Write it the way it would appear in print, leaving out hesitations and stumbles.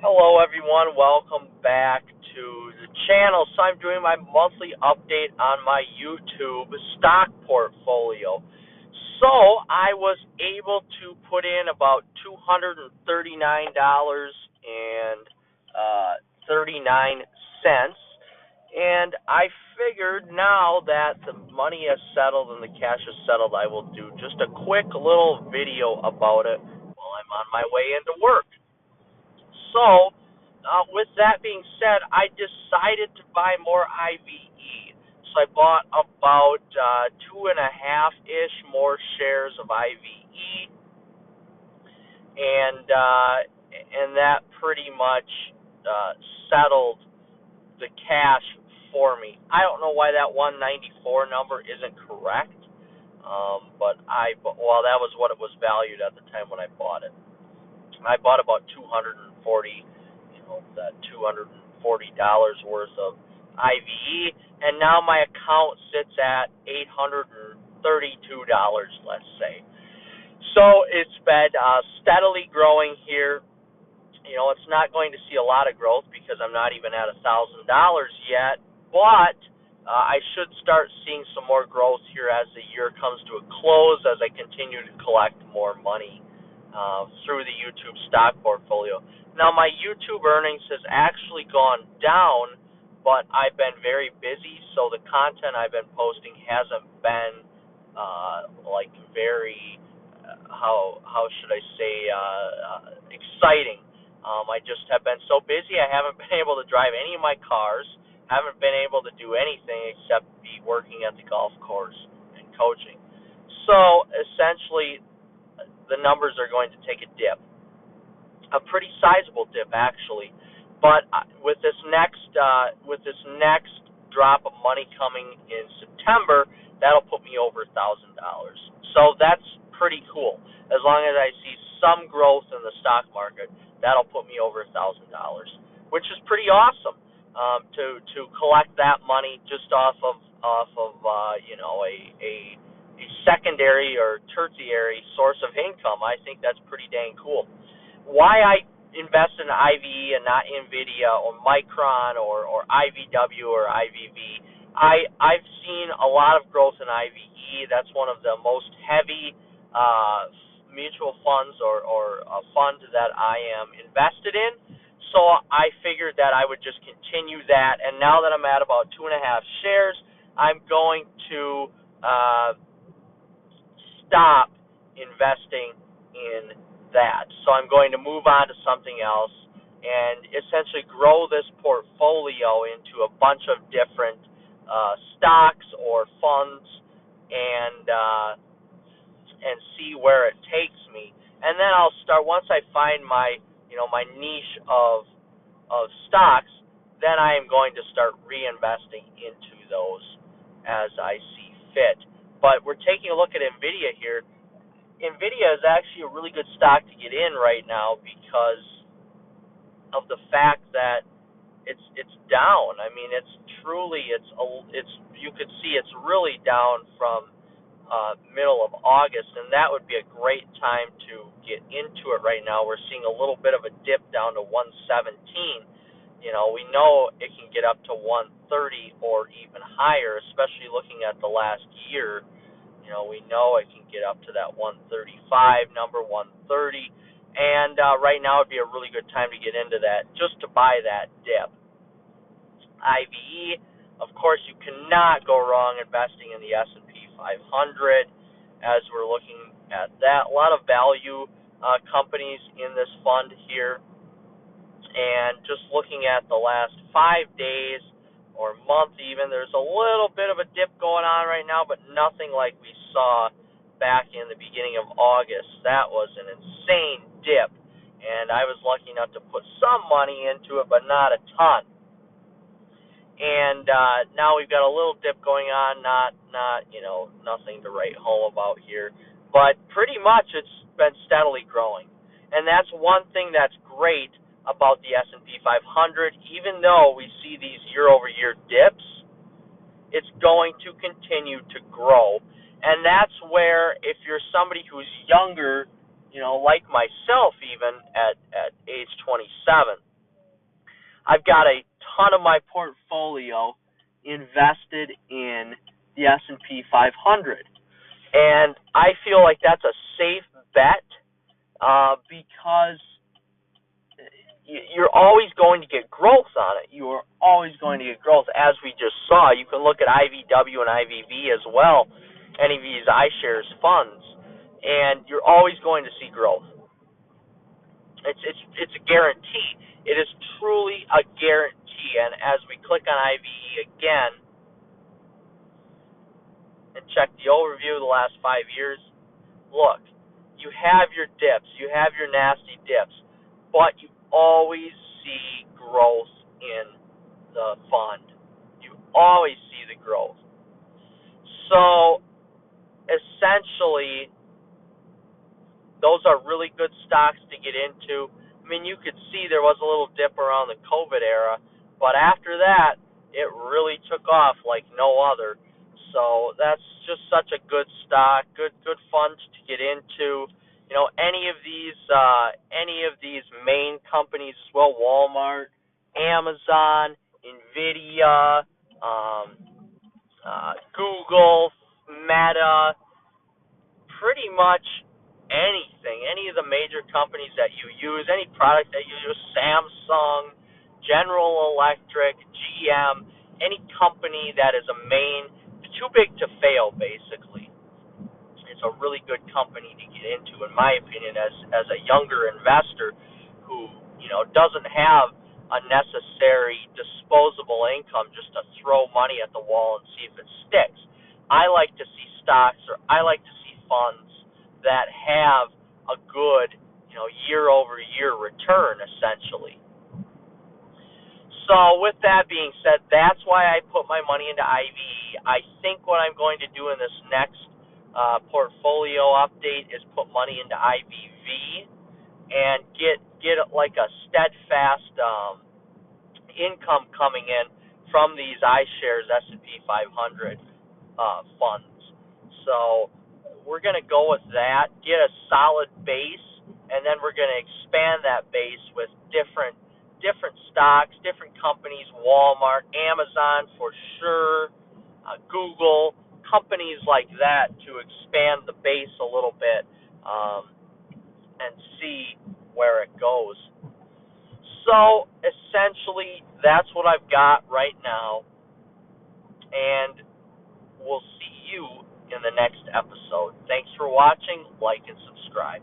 Hello, everyone. Welcome back to the channel. So I'm doing my monthly update on my YouTube stock portfolio. So I was able to put in about $239.39, and I figured now that the money has settled and the cash is settled, I will do just a quick little video about it while I'm on my way into work. So, with that being said, I decided to buy more IVE. So I bought about two and a half ish more shares of IVE, and that pretty much settled the cash for me. I don't know why that 194 number isn't correct, but that was what it was valued at the time when I bought it. I bought about 240, that $240 worth of IVE, and now my account sits at $832, let's say. So it's been steadily growing here. It's not going to see a lot of growth because I'm not even at $1,000 yet, but I should start seeing some more growth here as the year comes to a close, as I continue to collect more money through the YouTube stock portfolio. Now, my YouTube earnings has actually gone down, but I've been very busy, so the content I've been posting hasn't been very how should I say exciting. I just have been so busy. I haven't been able to drive any of my cars. Haven't been able to do anything except be working at the golf course and coaching. So essentially, the numbers are going to take a dip, a pretty sizable dip actually. But with this next drop of money coming in September, that'll put me over $1,000. So that's pretty cool. As long as I see some growth in the stock market, that'll put me over $1,000, which is pretty awesome. To collect that money just off of a secondary or tertiary source of income, I think that's pretty dang cool. Why I invest in IVE and not NVIDIA or Micron or IVW or IVV, I've seen a lot of growth in IVE. That's one of the most heavy mutual funds or a fund that I am invested in. So I figured that I would just continue that, and now that I'm at about 2.5 shares, I'm going to stop investing in that. So I'm going to move on to something else and essentially grow this portfolio into a bunch of different stocks or funds and see where it takes me. And then I'll start, once I find my niche of stocks, then I am going to start reinvesting into those as I see fit. But we're taking a look at NVIDIA here. NVIDIA is actually a really good stock to get in right now because of the fact that it's down. I mean, you could see it's really down from middle of August, and that would be a great time to get into it right now. We're seeing a little bit of a dip down to 117. We know it can get up to 130 or even higher, especially looking at the last year. We know it can get up to that 135 number, 130, and right now would be a really good time to get into that, just to buy that dip. IVE, of course, you cannot go wrong investing in the S&P 500, as we're looking at that. A lot of value companies in this fund here, and just looking at the last 5 days or month even, there's a little bit of a dip going on right now, but nothing like we saw back in the beginning of August. That was an insane dip, and I was lucky enough to put some money into it, but not a ton. And now we've got a little dip going on, not nothing to write home about here, but pretty much it's been steadily growing. And that's one thing that's great about the S&P 500. Even though we see these year-over-year dips, it's going to continue to grow. And that's where, if you're somebody who's younger, like myself even at age 27, I've got a ton of my portfolio invested in the S&P 500, and I feel like that's a safe bet because you're always going to get growth on it. You are always going to get growth, as we just saw. You can look at IVW and IVV as well, any of these iShares funds, and you're always going to see growth. It's a guarantee. It is truly a guarantee. And as we click on IVE again and check the overview of the last 5 years, look, you have your dips, you have your nasty dips, but you always see growth in the fund. You always see the growth. So essentially, those are really good stocks to get into. I mean, you could see there was a little dip around the COVID era, but after that, it really took off like no other. So that's just such a good stock, good funds to get into. You know, any of these main companies as well: Walmart, Amazon, Nvidia, Google, Meta, pretty much anything, any of the major companies that you use, any product that you use, Samsung, General Electric, GM, any company that is a main, too big to fail, basically. It's a really good company to get into, in my opinion, as a younger investor who, doesn't have a necessary disposable income just to throw money at the wall and see if it sticks. I like to see stocks, or I like to see funds that have a good, year over year return, essentially. So with that being said, that's why I put my money into IVE. I think what I'm going to do in this next portfolio update is put money into IVV and get like a steadfast income coming in from these iShares S&P 500 funds. So we're going to go with that, get a solid base, and then we're going to expand that base with different stocks, different companies: Walmart, Amazon for sure, Google, companies like that, to expand the base a little bit and see where it goes. So essentially, that's what I've got right now, and we'll see you in the next episode. Thanks for watching. Like and subscribe.